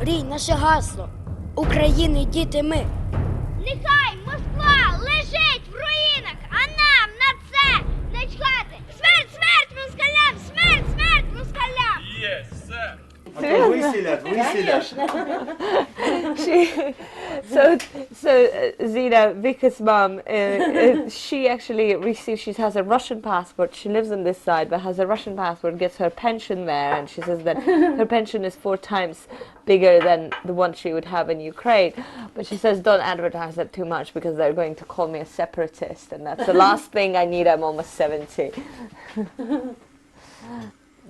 Рій, наше гасло. України, діти, ми. Нехай Москва лежить в руїнах, а нам на це не чхати. Смерть, смерть москалям! Смерть, смерть москалям! Yes, sir. Выселят. Zina, Vika's mum, she actually received, she has a Russian passport, she lives on this side, but has a Russian passport, gets her pension there, and she says that her pension is 4 times bigger than the one she would have in Ukraine. But she says, don't advertise that too much because they're going to call me a separatist, and that's the last thing I need, I'm almost 70.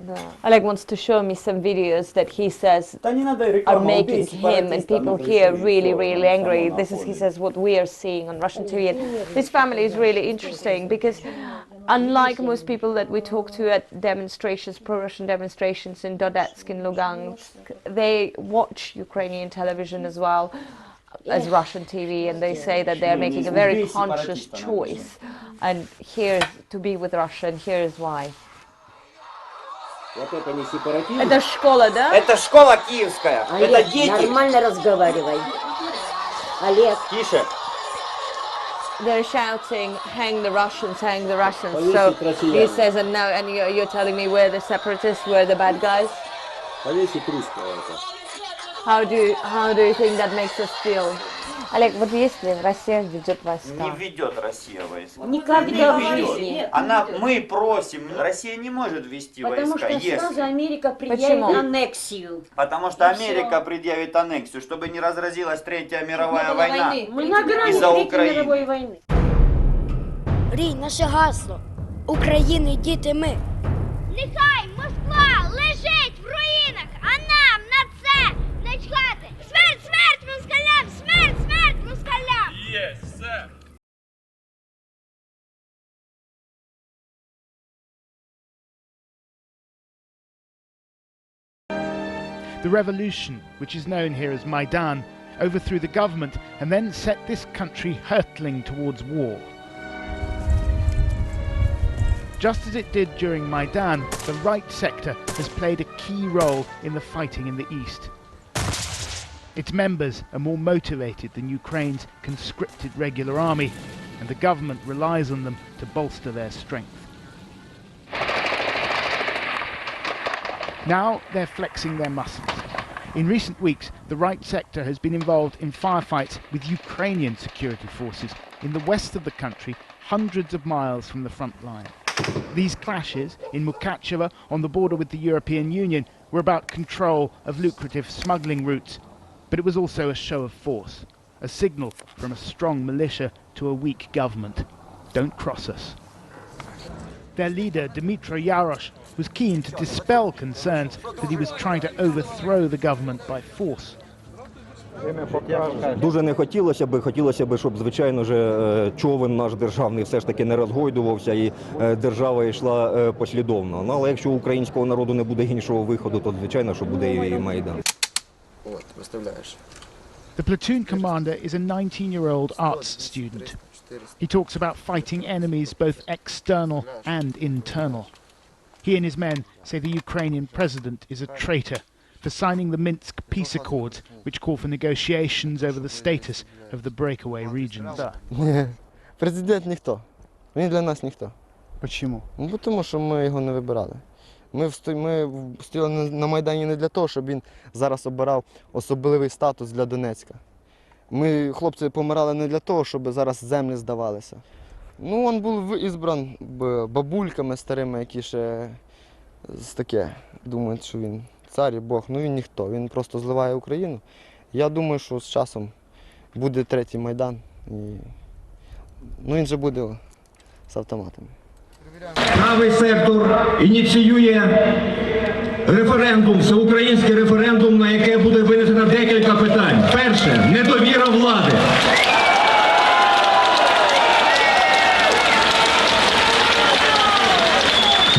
No. Oleg wants to show me some videos that he says are making him and people here really, really angry. This is, he says, what we are seeing on Russian TV. And this family is really interesting because unlike most people that we talk to at demonstrations, pro-Russian demonstrations in Donetsk and Lugansk, they watch Ukrainian television as well as Russian TV, and they say that they are making a very conscious choice. And here to be with Russia, and here is why. Вот это не сепаратизм. Это школа, да? Это школа киевская. Олег, это дети. нормально разговаривай. Олег. Тише. They're shouting, hang the Russians, hang the Russians. So he says, and now, and you're telling me we're the separatists, we're the bad guys? Повесить русского это. How do you think that makes us feel? Олег, вот если Россия ведет войска? Не ведет Россия войска. Никогда в жизни. Мы просим, Россия не может ввести Потому войска, что сразу если... Америка предъявит аннексию. Потому что Америка предъявит аннексию, чтобы не разразилась Третья мировая война Мы на грани из-за Третьей мировой Украины. войны. Рій, наше гасло. України, діти, ми. Нехай Москва лежить в руїнах, а нам на це не чхати. Смерть, смерть москалям! Смерть, смерть москалям! Yes, sir. The revolution, which is known here as Maidan, overthrew the government and then set this country hurtling towards war. Just as it did during Maidan, the right sector has played a key role in the fighting in the east. Its members are more motivated than Ukraine's conscripted regular army, and the government relies on them to bolster their strength. Now they're flexing their muscles. In recent weeks, the right sector has been involved in firefights with Ukrainian security forces in the west of the country, hundreds of miles from the front line. These clashes in Mukachevo, on the border with the European Union, were about control of lucrative smuggling routes, but it was also a show of force, a signal from a strong militia to a weak government. Don't cross us. Their leader, Dmytro Yarosh, was keen to dispel concerns that he was trying to overthrow the government by force. Дуже не хотілося б, щоб, звичайно ж, човен наш державний все ж таки не розгойдувався і держава йшла послідовно. Ну, але якщо у українського народу не буде іншого виходу, то, звичайно, що буде і Майдан. Вот, представляешь. The platoon commander is a 19-year-old arts student. He talks about fighting enemies both external and internal. He and his men say the Ukrainian president is a traitor for signing the Minsk peace accords, which call for negotiations over the status of the breakaway regions. Ні, президент ніхто. Він для нас ніхто. Чому? Ну, тому що ми його не вибирали. Ми стояли на Майдані не для того, щоб він зараз обирав особливий статус для Донецька. Ми, хлопці, помирали не для того, щоб зараз землі здавалися. Ну, він був ізбран бабульками старими, які ще таке думають, що він цар і Бог. Ну, він ніхто, він просто зливає Україну. Я думаю, що з часом буде третій Майдан. І... Ну, він же буде з автоматами. Правий сектор ініціює референдум, всеукраїнський референдум, на яке буде винесено декілька питань. Перше – недовіра влади.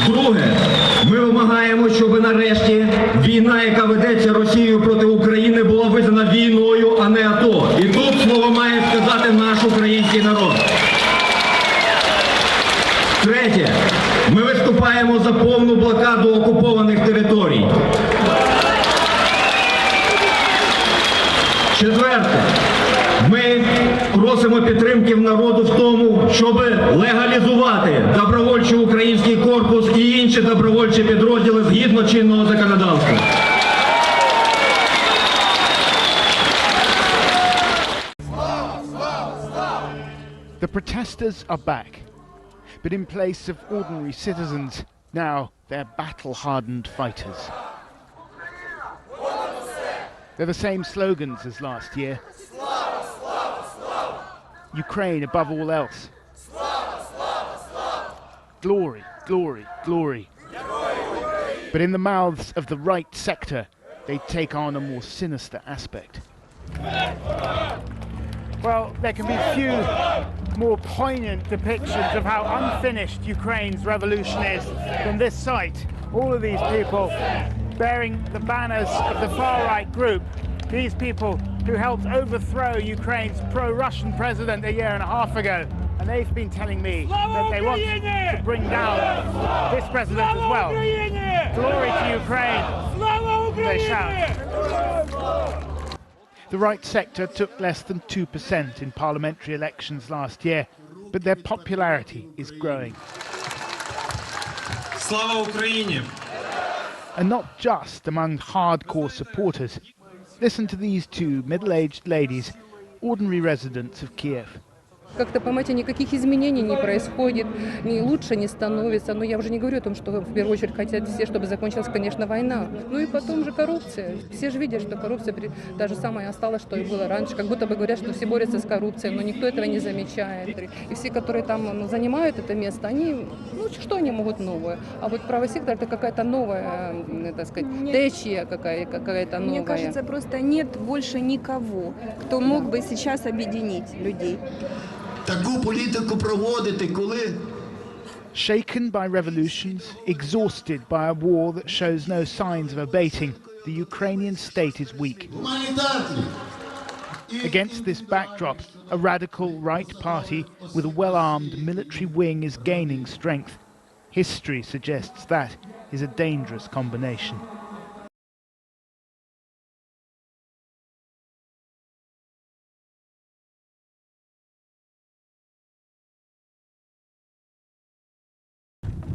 Друге – ми вимагаємо, щоб нарешті війна, яка ведеться Росією проти України, була визнана війною, а не АТО. І тут слово має сказати наш український народ. Третє. Ми виступаємо за повну блокаду окупованих територій. Четверте. Ми просимо підтримки в народу в тому, щоб легалізувати добровольчий український корпус і інші добровольчі підрозділи згідно чинного законодавства. The protesters are back, but in place of ordinary citizens, now they're battle-hardened fighters. They're the same slogans as last year. Ukraine above all else. Glory, glory, glory. But in the mouths of the right sector, they take on a more sinister aspect. Well, there can be few more poignant depictions of how unfinished Ukraine's revolution is than this sight. All of these people bearing the banners of the far-right group, these people who helped overthrow Ukraine's pro-Russian president a year and a half ago. And they've been telling me that they want to bring down this president as well. Glory to Ukraine, they shout. The right sector took less than 2% in parliamentary elections last year, but their popularity is growing. Слава Україні! And not just among hardcore supporters. Listen to these two middle-aged ladies, ordinary residents of Kiev. Как-то, понимаете, никаких изменений не происходит, ни лучше не становится. Но я уже не говорю о том, что в первую очередь хотят все, чтобы закончилась, конечно, война. Ну и потом же коррупция. Все же видят, что коррупция та же самая осталась, что и было раньше. Как будто бы говорят, что все борются с коррупцией, но никто этого не замечает. И все, которые там занимают это место, они, ну что они могут новое? А вот правый сектор это какая-то новая, так сказать, течия какая-то новая. Мне кажется, просто нет больше никого, кто мог бы сейчас объединить людей. Таку політику проводити, коли Shaken by revolutions, exhausted by a war that shows no signs of abating, the Ukrainian state is weak. Against this backdrop, a radical right party with a well-armed military wing is gaining strength. History suggests that is a dangerous combination.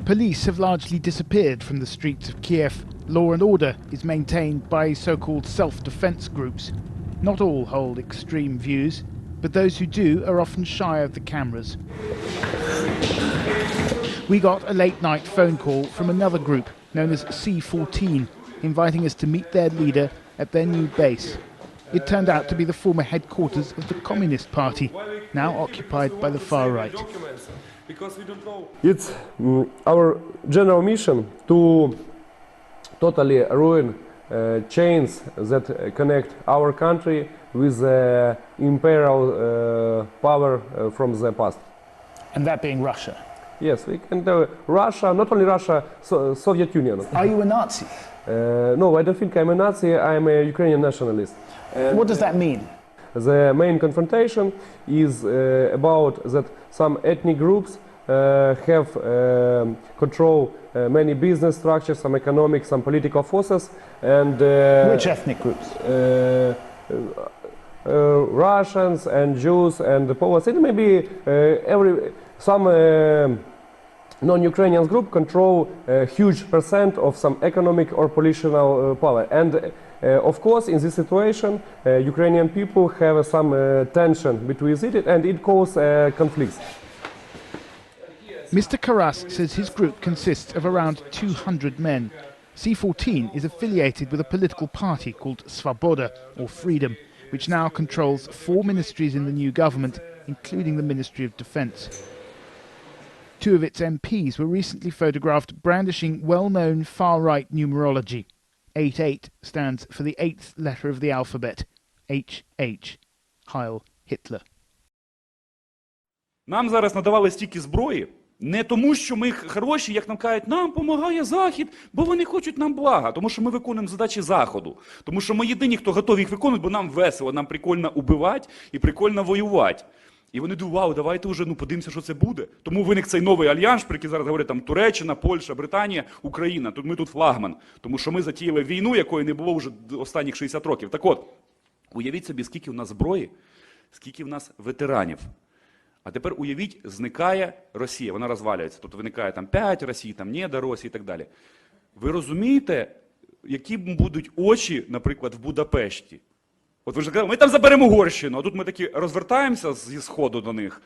Police have largely disappeared from the streets of Kiev. Law and order is maintained by so-called self-defense groups. Not all hold extreme views, but those who do are often shy of the cameras. We got a late-night phone call from another group known as C14, inviting us to meet their leader at their new base. It turned out to be the former headquarters of the Communist Party, now occupied by the far right. It's our general mission to totally ruin chains that connect our country with the imperial power from the past. And that being Russia? Yes, we can do Russia, not only Russia, Soviet Union. Are you a Nazi? No, I don't think I'm a Nazi, I'm a Ukrainian nationalist. What does that mean? The main confrontation is about that some ethnic groups have control many business structures, some economic, some political forces, and which ethnic groups? Russians and Jews and the Poles. It may be some non-Ukrainian group control a huge percent of some economic or political power. And of course, in this situation, Ukrainian people have some tension between it, and it causes conflicts. Mr. Karas says his group consists of around 200 men. C14 is affiliated with a political party called Svoboda, or Freedom, which now controls 4 ministries in the new government, including the Ministry of Defence. 2 of its MPs were recently photographed brandishing well-known far-right numerology. 88 stands for the 8th letter of the alphabet, HH, Heil Hitler. Нам зараз надавали стільки зброї, не тому, що ми хороші, як нам кажуть, нам допомагає Захід, бо вони хочуть нам блага, тому що ми виконуємо задачі Заходу. Тому що ми єдині, хто готові їх виконувати, бо нам весело, нам прикольно убивати і прикольно воювати. І вони думають, вау, давайте вже подивимося, що це буде. Тому виник цей новий альянс, про який зараз говорять там Туреччина, Польща, Британія, Україна. Тут ми тут флагман, тому що ми затіяли війну, якої не було вже останніх 60 років. Так от, Уявіть собі, скільки в нас зброї, скільки в нас ветеранів. А тепер уявіть, зникає Росія, вона розвалюється. Тобто виникає там 5 Росій, там ні до Росії і так далі. Ви розумієте, які будуть очі, наприклад, в Будапешті? От ви ж кажете, ми там заберемо Угорщину, а тут ми такі розвертаємося зі сходу до них.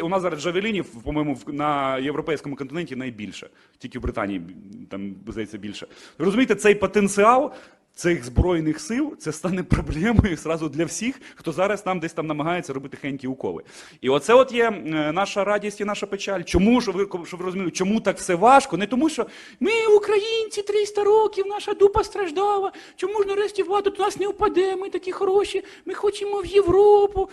У нас зараз джавелінів, по-моєму, на європейському континенті найбільше. Тільки в Британії, там, здається, більше. Ви розумієте, цей потенціал цих збройних сил, це стане проблемою зразу для всіх, хто зараз нам десь там намагається робити хенькі уколи. І оце от є наша радість і наша печаль. Чому, щоб ви розуміли, чому так все важко? Не тому, що ми, українці, 300 років, наша дупа страждала, чому ж нарешті влада до нас не впаде, ми такі хороші, ми хочемо в Європу.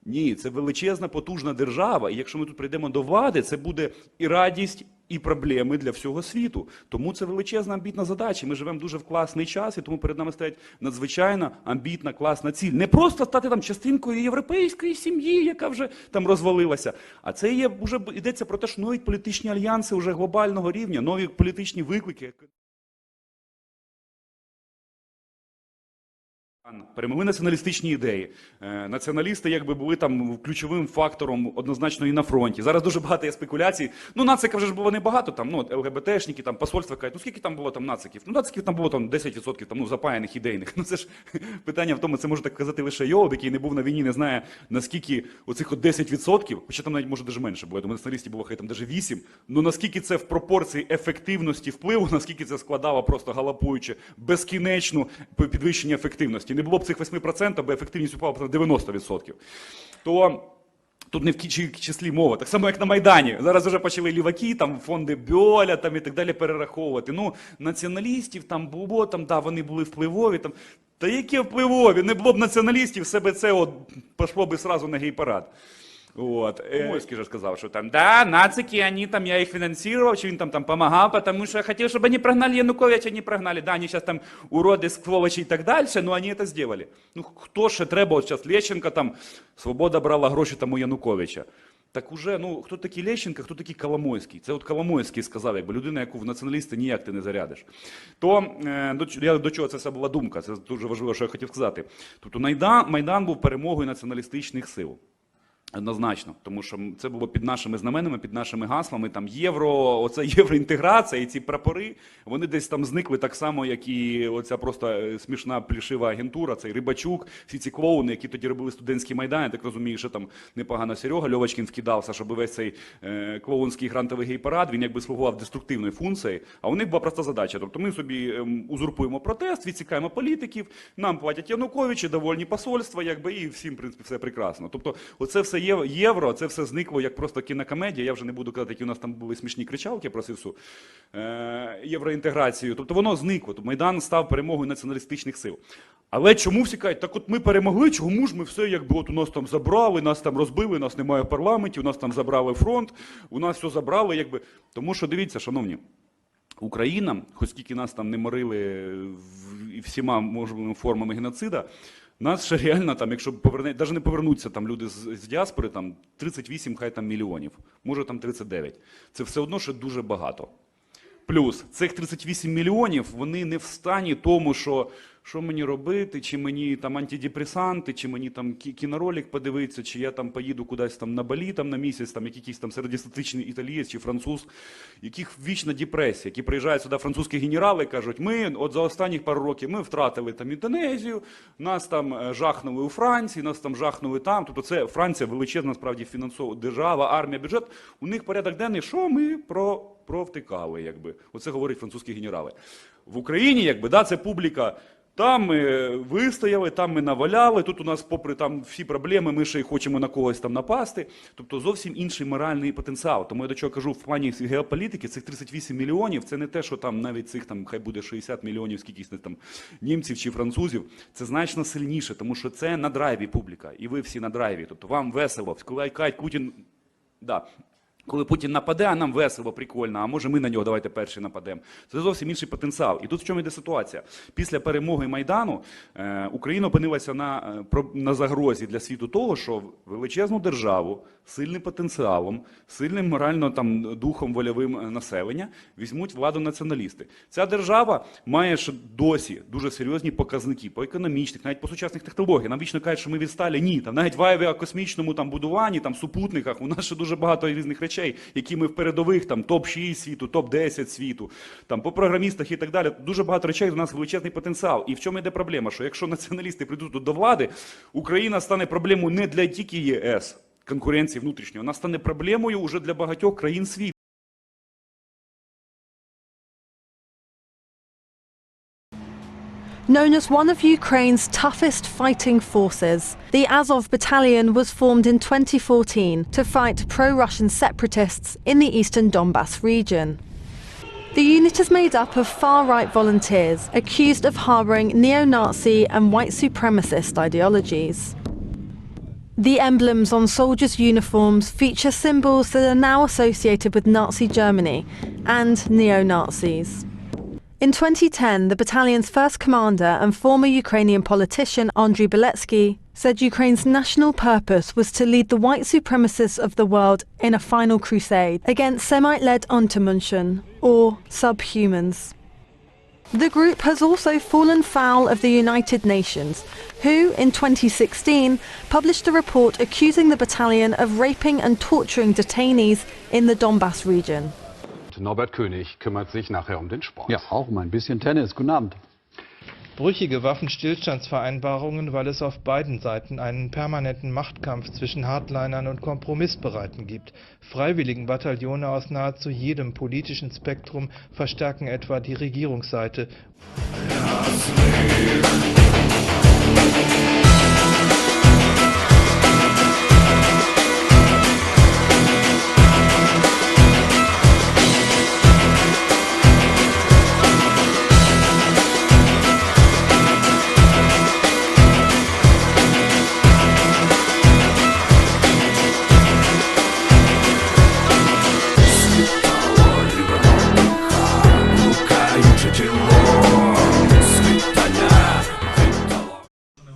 Ні, це величезна, потужна держава, і якщо ми тут прийдемо до влади, це буде і радість, і проблеми для всього світу. Тому це величезна, амбітна задача. Ми живемо дуже в класний час, і тому перед нами стоять надзвичайно амбітна, класна ціль. Не просто стати там частинкою європейської сім'ї, яка вже там розвалилася, а це є, вже йдеться про те, що нові політичні альянси вже глобального рівня, нові політичні виклики. Перемогли націоналістичні ідеї. Націоналісти якби були там ключовим фактором однозначно і на фронті. Зараз дуже багато є спекуляцій. Ну, нацика вже ж було небагато, там, ну, ЛГБТшники, там, посольства кажуть, ну, скільки там було там нациків? Ну, нациків там було там 10% там, ну, запаяних ідейних. Ну, це ж питання в тому, це може так казати лише Йолоб, який не був на війні, не знає, наскільки оцих от 10%, хоча там навіть може даже менше було, я думаю, націоналістів було хай там даже 8%, ну, наскільки це в пропорції ефективності впливу, наскільки це складало просто галопуючи безкінечну підвищення ефективності. Не було б цих 8%, бо ефективність упала б на 90%. То тут не в числі мова. Так само, як на Майдані. Зараз вже почали ліваки, там фонди Бьоля там, і так далі перераховувати. Ну, націоналістів там було, там, да, вони були впливові. Там. Та які впливові? Не було б націоналістів, все би це от, пішло би сразу на гей-парад. Вот. Мойский же сказал, что там, да, нацики, они там, я их финансировал, что им там помогал, потому что я хотел, чтобы они прогнали Януковича, не прогнали. Да, они сейчас там уроды, сволочи и так дальше, но они это сделали. Ну, хто ще треба, от зараз Лещенко там, Свобода брала гроші там у Януковича. Так уже, ну, хто такий Лещенко, хто такий Коломойський? Це от Коломойський сказав, якби людина, яку в націоналісти ніяк ти не зарядиш. То, до чого це все була думка, це дуже важливо, що я хотів сказати. Тобто Майдан був перемогою націоналістичних сил. Однозначно, тому що це було під нашими знаменами, під нашими гаслами, там оця євроінтеграція і ці прапори, вони десь там зникли так само, як і оця просто смішна плішива агентура, цей Рибачук, всі ці клоуни, які тоді робили студентський Майдан, я так розумію, що там непогано Серега Льовочкін вкидався, щоб весь цей клоунський грантовий гей-парад, він якби слугував деструктивною функцією, а у них була проста задача, тобто ми собі узурпуємо протест, відсікаємо політиків, нам платять Януковичі, довольні посольства, якби, і всім, в принципі, все прекрасно. Тобто, оце все євро, це все зникло як просто кінокомедія. Я вже не буду казати, які у нас там були смішні кричалки про всю євроінтеграцію. Тобто воно зникло. Тобто Майдан став перемогою націоналістичних сил. Але чому всі кажуть, так от ми перемогли, чому ж ми все, якби от у нас там забрали, нас там розбили, нас немає в парламенті, у нас там забрали фронт, у нас все забрали, якби. Тому що, дивіться, шановні, Україна, хоч скільки нас там не морили всіма можливими формами геноцида, нас ще реально, там, якщо навіть не повернуться там люди з діаспори, там 38 хай там мільйонів, може там 39. Це все одно ще дуже багато. Плюс, цих 38 мільйонів, вони не в стані тому, що мені робити, чи мені там антидепресанти, чи мені там кіноролик подивитися, чи я там поїду кудись там на Балі там, на місяць, там якийсь там середньостатичний італієць чи француз, яких вічна депресія, які приїжджають сюди французькі генерали і кажуть, ми от за останніх пару років ми втратили там Індонезію, нас там жахнули у Франції, нас там жахнули там, тобто це Франція величезна справді фінансова держава, армія, бюджет, у них порядок денний, що ми провтикали, якби. Оце говорять французькі генерали. В Україні, якби, да, це публіка, там ми вистояли, там ми наваляли, тут у нас попри там всі проблеми, ми ще й хочемо на когось там напасти. Тобто зовсім інший моральний потенціал. Тому я до чого кажу, в плані геополітики цих 38 мільйонів, це не те, що там навіть цих там хай буде 60 мільйонів скількись там німців чи французів, це значно сильніше, тому що це на драйві публіка, і ви всі на драйві. Тобто вам весело, коли кажуть Путін, да. Коли Путін нападе, а нам весело, прикольно, а може ми на нього давайте перші нападемо. Це зовсім інший потенціал. І тут в чому йде ситуація? Після перемоги Майдану Україна опинилася на загрозі для світу того, що величезну державу з сильним потенціалом, сильним морально духом вольовим населення візьмуть владу націоналісти. Ця держава має ще досі дуже серйозні показники по економічних, навіть по сучасних технологіях. Нам вічно кажуть, що ми відсталі. Ні, навіть в авіакосмічному будуванні, супутниках у нас ще дуже багато різних речей, які ми в передових, топ-6 світу, топ-10 світу, по програмістах і так далі. Дуже багато речей, у нас величезний потенціал. І в чому йде проблема? Що якщо націоналісти прийдуть тут до влади, Україна стане проблемою не для тільки ЄС, конкуренції внутрішньої, вона стане проблемою уже для багатьох країн світу. Known as one of Ukraine's toughest fighting forces, the Azov battalion was formed in 2014 to fight pro-Russian separatists in the eastern Donbass region. The unit is made up of far-right volunteers accused of harbouring neo-Nazi and white supremacist ideologies. The emblems on soldiers' uniforms feature symbols that are now associated with Nazi Germany and neo-Nazis. In 2010, the battalion's first commander and former Ukrainian politician Andriy Beletsky said Ukraine's national purpose was to lead the white supremacists of the world in a final crusade against Semite-led Untermenschen, or subhumans. The group has also fallen foul of the United Nations, who, in 2016, published a report accusing the battalion of raping and torturing detainees in the Donbass region. Norbert König kümmert sich nachher um den Sport. Ja, auch um ein bisschen Tennis. Guten Abend. Brüchige Waffenstillstandsvereinbarungen, weil es auf beiden Seiten einen permanenten Machtkampf zwischen Hardlinern und Kompromissbereiten gibt. Freiwilligenbataillone aus nahezu jedem politischen Spektrum verstärken etwa die Regierungsseite.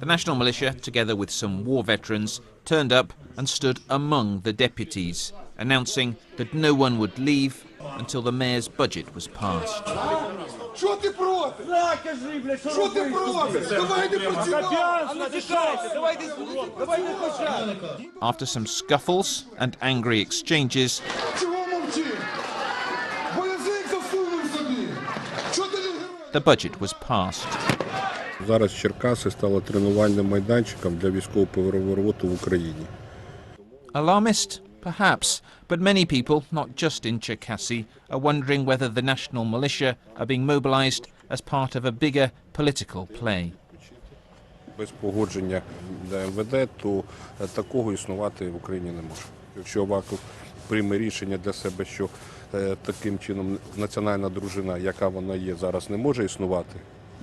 The National Militia, together with some war veterans, turned up and stood among the deputies, announcing that no one would leave until the mayor's budget was passed. After some scuffles and angry exchanges, the budget was passed. Зараз Черкаси стало тренувальним майданчиком для військово-перевороту в Україні. Alarmist? Perhaps, but many people, not just in Cherkasy, are wondering whether the national militia are being mobilized as part of a bigger political play. Без погодження МВД, то такого існувати в Україні не може. Якщо Аваков прийме рішення для себе, що таким чином національна дружина, яка вона є, зараз не може існувати,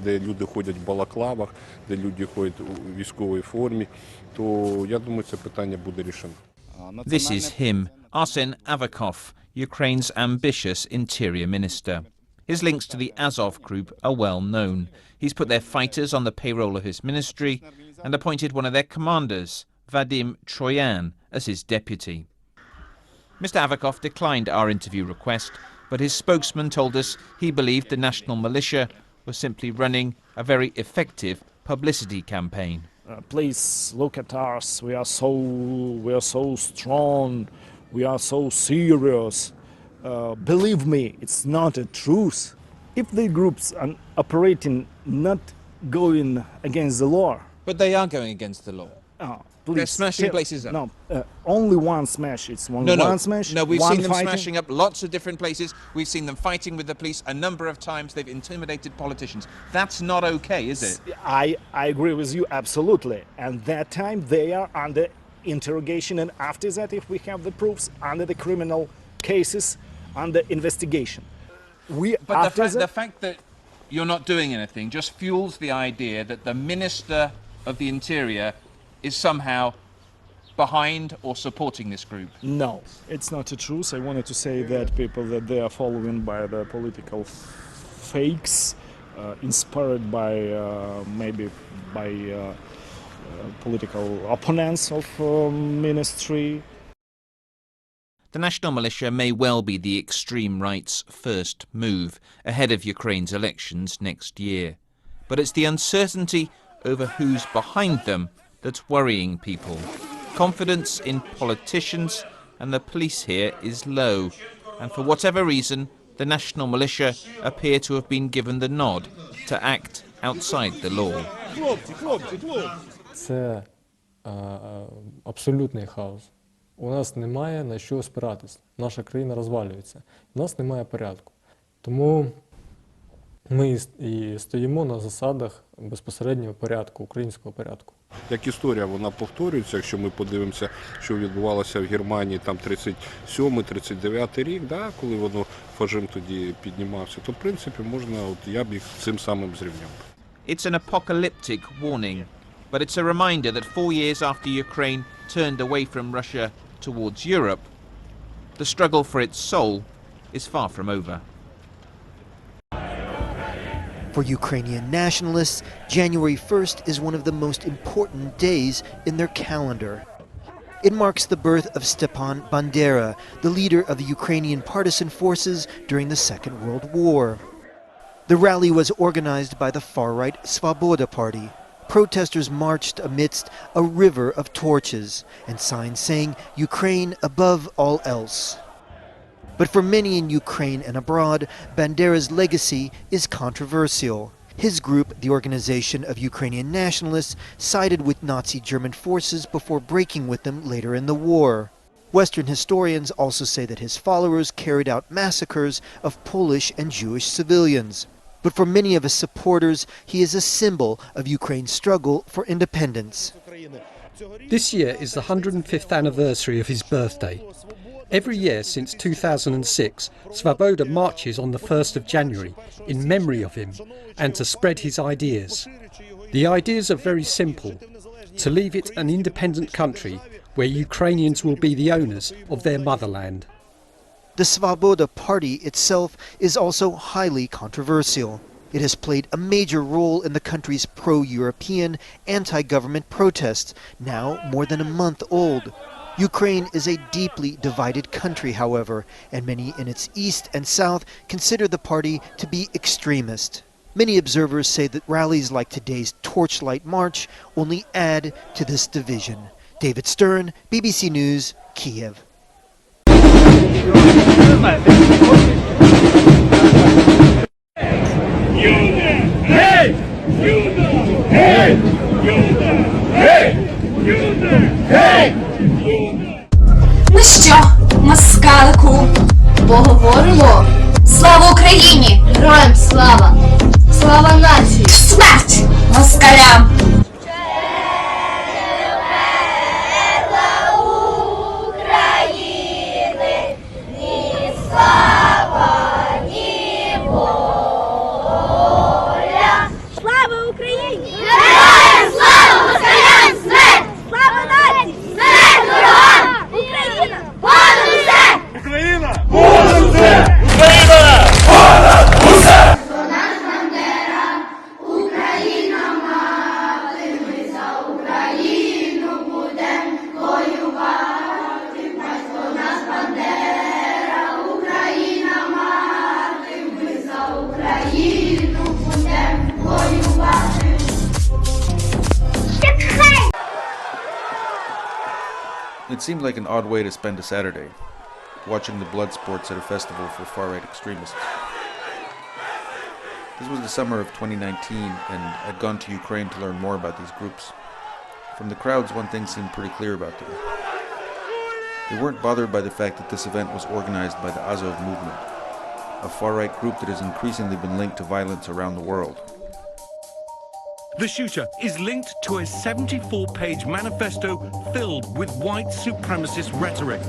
де люди ходять в балаклавах, де люди ходять у військовій формі, то я думаю, це питання буде рішено. This is him, Arsen Avakov, Ukraine's ambitious interior minister. His links to the Azov group are well known. He's put their fighters on the payroll of his ministry and appointed one of their commanders, Vadim Troyan, as his deputy. Mr. Avakov declined our interview request, but his spokesman told us he believed the national militia was simply running a very effective publicity campaign. Please look at us. We are so strong. We are so serious. Believe me, it's not a truth. If the groups are operating not going against the law. But they are going against the law. Please, they're smashing places up. No, only one smash. It's one smash. No, we've one seen them fighting. smashing up lots of different places. We've seen them fighting with the police a number of times. They've intimidated politicians. That's not okay, is it? I agree with you absolutely. And that time they are under interrogation, and after that, if we have the proofs, under the criminal cases, under investigation. But the fact that you're not doing anything just fuels the idea that the Minister of the Interior is somehow behind or supporting this group? No, it's not a truth. I wanted to say that people that they are following by the political fakes, inspired by maybe by political opponents of ministry. The national militia may well be the extreme right's first move ahead of Ukraine's elections next year. But it's the uncertainty over who's behind them that's worrying people. Confidence in politicians and the police here is low, and for whatever reason, the national militia appear to have been given the nod to act outside the law. Це абсолютний хаос. У нас немає на що спиратись. Наша країна розвалюється. У нас немає порядку. Тому ми і стоїмо на засадах безпосереднього порядку, українського порядку. Як історія, вона повторюється, якщо ми подивимося, що відбувалося в Германії там 37-39 рік, да, коли воно фашизм тоді піднімався, то в принципі можна, я б їх цим самим зрівняв. It's an apocalyptic warning, but it's a reminder that 4 years after Ukraine turned away from Russia towards Europe, the struggle for its soul is far from over. For Ukrainian nationalists, January 1st is one of the most important days in their calendar. It marks the birth of Stepan Bandera, the leader of the Ukrainian partisan forces during the Second World War. The rally was organized by the far-right Svoboda Party. Protesters marched amidst a river of torches and signs saying, "Ukraine above all else." But for many in Ukraine and abroad, Bandera's legacy is controversial. His group, the Organization of Ukrainian Nationalists, sided with Nazi German forces before breaking with them later in the war. Western historians also say that his followers carried out massacres of Polish and Jewish civilians. But for many of his supporters, he is a symbol of Ukraine's struggle for independence. This year is the 105th anniversary of his birthday. Every year since 2006, Svoboda marches on the 1st of January in memory of him and to spread his ideas. The ideas are very simple: to leave it an independent country where Ukrainians will be the owners of their motherland. The Svoboda Party itself is also highly controversial. It has played a major role in the country's pro-European, anti-government protests, now more than a month old. Ukraine is a deeply divided country, however, and many in its east and south consider the party to be extremist. Many observers say that rallies like today's Torchlight March only add to this division. David Stern, BBC News, Kiev. Ну що, москалику, поговоримо? Слава Україні! Героям слава! Слава нації! Смерть москалям! України, ні слава, ні воля! Слава Україні! Героям слава! Москалям смерть! Слава нації! Смерть ворогам! Україна! Понад усе! Україна! Понад усе! Україна! Понад усе! Наш Бандера, Україна мати, ми за Україну будем воювати. Батько наш Бандера, Україна мати, ми за Україну будем воювати. It seemed like an odd way to spend a Saturday, watching the blood sports at a festival for far-right extremists. This was the summer of 2019, and I'd gone to Ukraine to learn more about these groups. From the crowds, one thing seemed pretty clear about them. They weren't bothered by the fact that this event was organized by the Azov movement, a far-right group that has increasingly been linked to violence around the world. The shooter is linked to a 74-page manifesto filled with white supremacist rhetoric.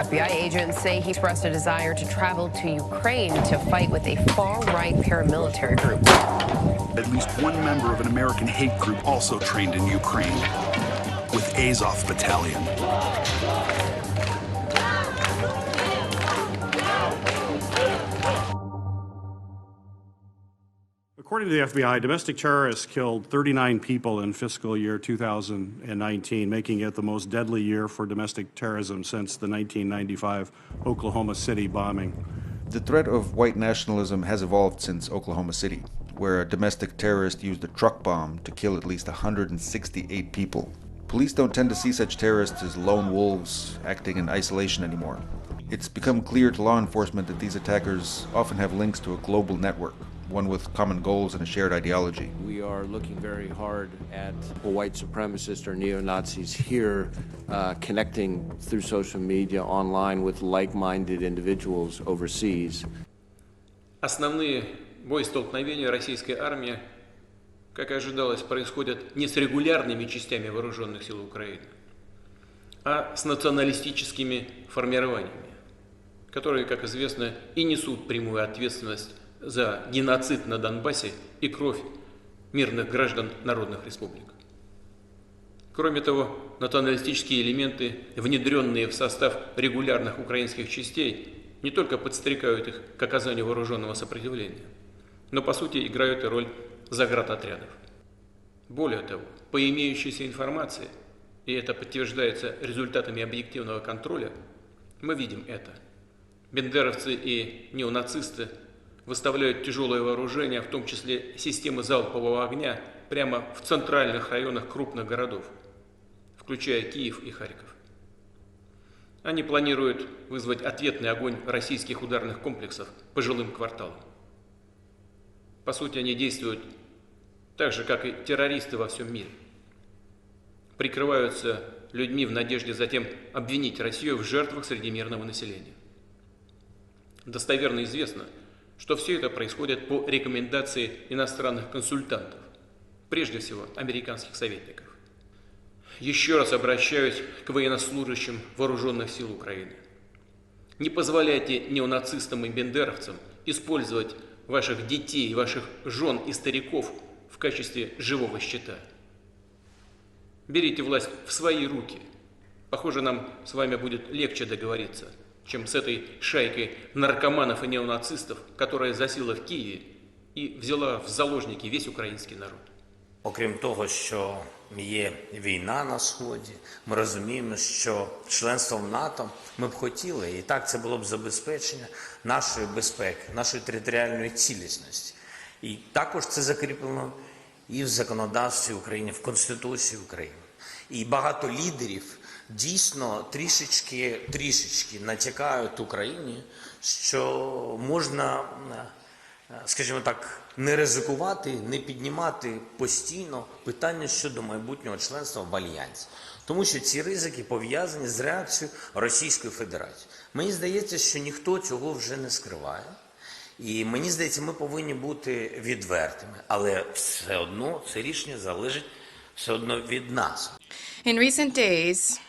FBI agents say he expressed a desire to travel to Ukraine to fight with a far-right paramilitary group. at least one member of an American hate group also trained in Ukraine, with Azov Battalion. According to the FBI, domestic terrorists killed 39 people in fiscal year 2019, making it the most deadly year for domestic terrorism since the 1995 Oklahoma City bombing. The threat of white nationalism has evolved since Oklahoma City, where a domestic terrorist used a truck bomb to kill at least 168 people. Police don't tend to see such terrorists as lone wolves acting in isolation anymore. It's become clear to law enforcement that these attackers often have links to a global network, one with common goals and a shared ideology. We are looking very hard at white supremacists or neo-Nazis here, connecting through social media online with like-minded individuals overseas. Основные боестолкновения российской армии, как и ожидалось, происходят не с регулярными частями вооруженных сил Украины, а с националистическими формированиями, которые, как известно, и несут прямую ответственность за геноцид на Донбассе и кровь мирных граждан народных республик. Кроме того, националистические элементы, внедренные в состав регулярных украинских частей, не только подстрекают их к оказанию вооруженного сопротивления, но по сути играют и роль заградотрядов. Более того, по имеющейся информации, и это подтверждается результатами объективного контроля, мы видим это. Бендеровцы и неонацисты выставляют тяжелое вооружение, в том числе системы залпового огня, прямо в центральных районах крупных городов, включая Киев и Харьков. Они планируют вызвать ответный огонь российских ударных комплексов по жилым кварталам. По сути, они действуют так же, как и террористы во всем мире. Прикрываются людьми в надежде затем обвинить Россию в жертвах среди мирного населения. Достоверно известно, что все это происходит по рекомендации иностранных консультантов, прежде всего американских советников. Еще раз обращаюсь к военнослужащим вооруженных сил Украины. Не позволяйте неонацистам и бендеровцам использовать ваших детей, ваших жен и стариков в качестве живого щита. Берите власть в свои руки. Похоже, нам с вами будет легче договориться, чем с этой шайкой наркоманов и неонацистов, которая засела в Києві і взяла в заложники весь український народ. Окрім того, що є війна на Сході, ми розуміємо, що членство в НАТО ми б хотіли, і так це було б забезпечення нашої безпеки, нашої територіальної цілісності. І також це закріплено і в законодавстві України, в Конституції України. І багато лідерів дійсно трішечки натякають Україні, що можна, скажімо так, не ризикувати, не піднімати постійно питання щодо майбутнього членства в Альянсі. Тому що ці ризики пов'язані з реакцією Російської Федерації. Мені здається, що ніхто цього вже не скриває. І мені здається, ми повинні бути відвертими. Але все одно це рішення залежить все одно від нас. In recent days,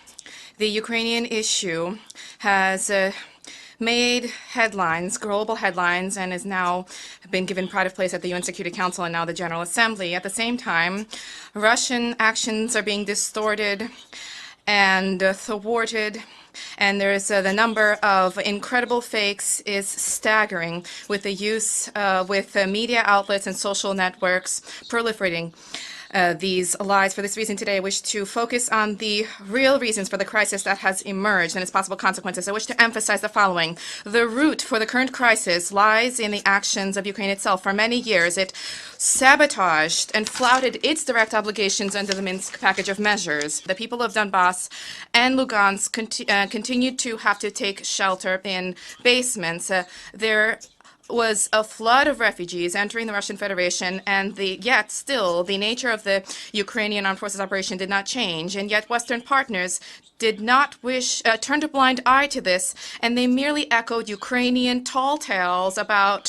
the Ukrainian issue has made headlines, global headlines, and has now been given pride of place at the UN Security Council and now the General Assembly. At the same time, Russian actions are being distorted and thwarted, and there's the number of incredible fakes is staggering with the use with media outlets and social networks proliferating these lies. For this reason, today I wish to focus on the real reasons for the crisis that has emerged and its possible consequences. I wish to emphasize the following. The root for the current crisis lies in the actions of Ukraine itself. For many years, it sabotaged and flouted its direct obligations under the Minsk package of measures. The people of Donbass and Lugansk continued to have to take shelter in basements. There was a flood of refugees entering the Russian Federation, and yet still the nature of the Ukrainian armed forces operation did not change, and yet Western partners did not turned a blind eye to this, and they merely echoed Ukrainian tall tales about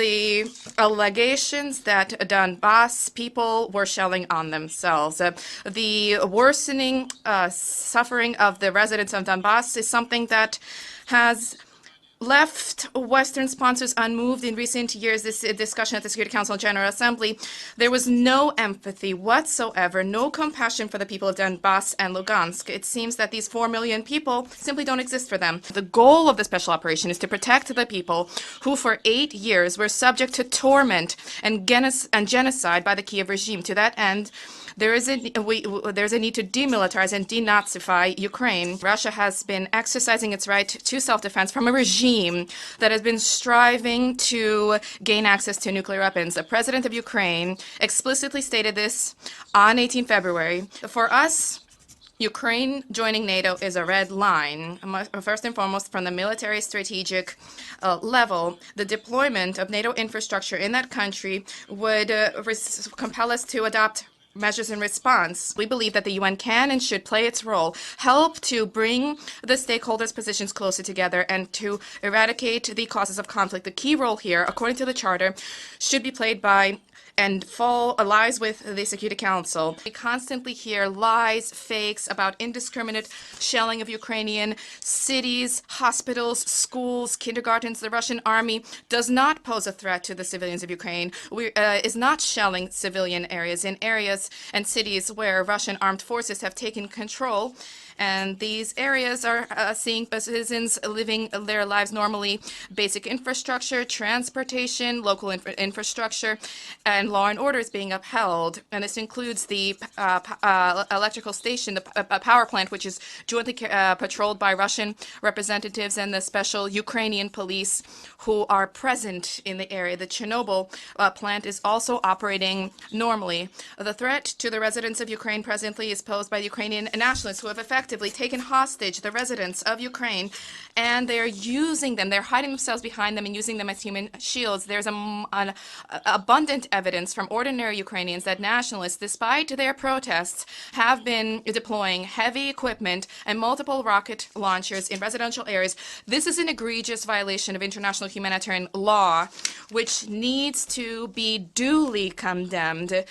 the allegations that Donbass people were shelling on themselves. The worsening suffering of the residents of Donbass is something that has left Western sponsors unmoved in recent years, this discussion at the Security Council and General Assembly, there was no empathy whatsoever, no compassion for the people of Donbass and Lugansk. It seems that these 4 million people simply don't exist for them. The goal of the special operation is to protect the people who for 8 years were subject to torment and genocide by the Kiev regime. To that end, there's a need to demilitarize and denazify Ukraine. Russia has been exercising its right to self-defense from a regime that has been striving to gain access to nuclear weapons. The president of Ukraine explicitly stated this on 18 February. For us, Ukraine joining NATO is a red line. First and foremost, from the military strategic level, the deployment of NATO infrastructure in that country would compel us to adopt measures in response. We believe that the UN can and should play its role, help to bring the stakeholders' positions closer together and to eradicate the causes of conflict. The key role here, according to the Charter, should be played by and lies with the Security Council. We constantly hear lies, fakes about indiscriminate shelling of Ukrainian cities, hospitals, schools, kindergartens. The Russian army does not pose a threat to the civilians of Ukraine, is not shelling civilian areas in areas and cities where Russian armed forces have taken control. And these areas are seeing citizens living their lives normally. Basic infrastructure, transportation, local infrastructure, and law and order is being upheld. And this includes the electrical station, the power plant, which is jointly patrolled by Russian representatives and the special Ukrainian police who are present in the area. The Chernobyl plant is also operating normally. The threat to the residents of Ukraine presently is posed by the Ukrainian nationalists who have effectively taken hostage the residents of Ukraine, and they're using them, they're hiding themselves behind them and using them as human shields. There's abundant evidence from ordinary Ukrainians that nationalists, despite their protests, have been deploying heavy equipment and multiple rocket launchers in residential areas. This is an egregious violation of international humanitarian law, which needs to be duly condemned.